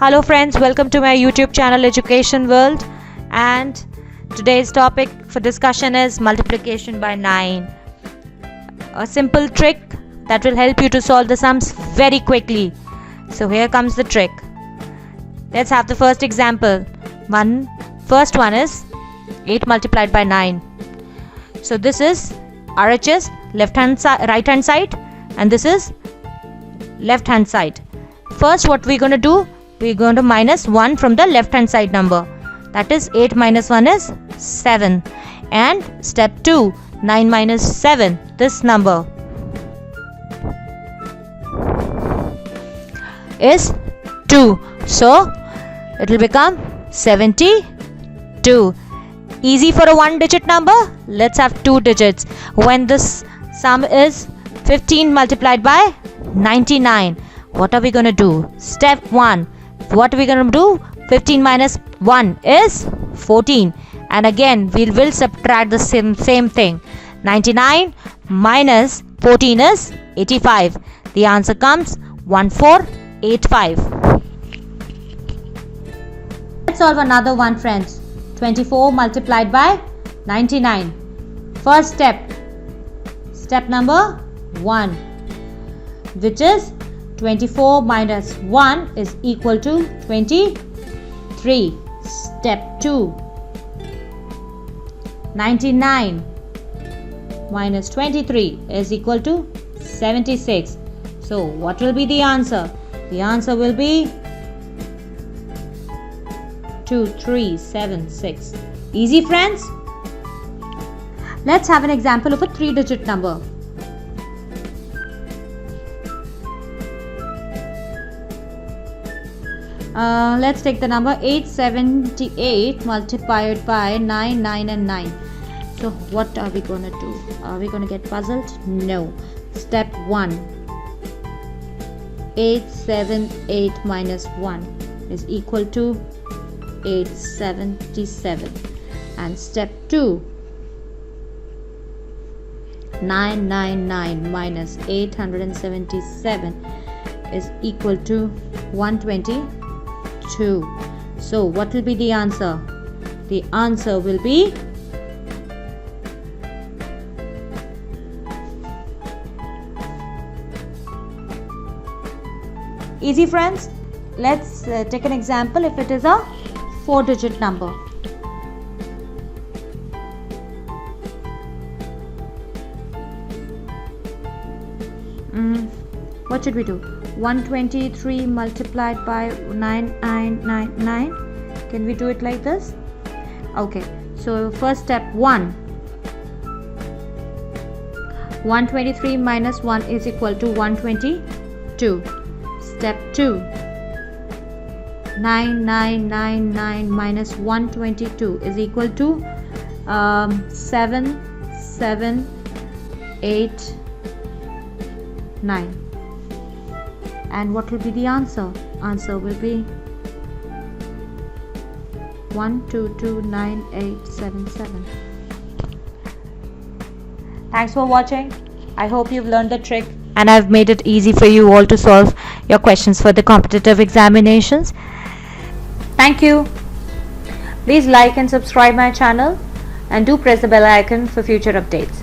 Hello friends, welcome to my YouTube channel Education World, and today's topic for discussion is multiplication by 9. A simple trick that will help you to solve the sums very quickly. So here comes the trick. Let's have the first example. First one is 8 multiplied by 9. So this is RHS right hand side, and this is left hand side. First, what we're going to do, we're going to minus 1 from the left hand side number. That is 8 minus 1 is 7. And step 2, 9 minus 7, this number is 2. So it will become 72. Easy for a one digit number. Let's have 2 digits. When this sum is 15 multiplied by 99, what are we going to do? Step 1. What are we going to do? 15 minus 1 is 14. And again, we will subtract the same thing. 99 minus 14 is 85. The answer comes 1485. Let's solve another one, friends. 24 multiplied by 99. First step. Step number 1. Which is 24 minus 1 is equal to 23. Step 2. 99 minus 23 is equal to 76. So what will be the answer? The answer will be 2376. Easy, friends? Let's have an example of a 3-digit number. Let's take the number 878 multiplied by 9, 9 and 9. So what are we going to do? Are we going to get puzzled? No. Step 1. 878 minus 1 is equal to 877. And step 2. 999 minus 877 is equal to 122. So what will be the answer? The answer will be easy, friends. Let's take an example if it is a 4-digit number. What should we do? 123 multiplied by 9999. Can we do it like this? Okay, so first step 1. 123 minus 1 is equal to 122. Step 2. 9999 minus 122 is equal to 7789. And what will be the answer? Answer will be 1229877. Thanks for watching. I hope you've learned the trick and I've made it easy for you all to solve your questions for the competitive examinations. Thank you. Please like and subscribe my channel and do press the bell icon for future updates.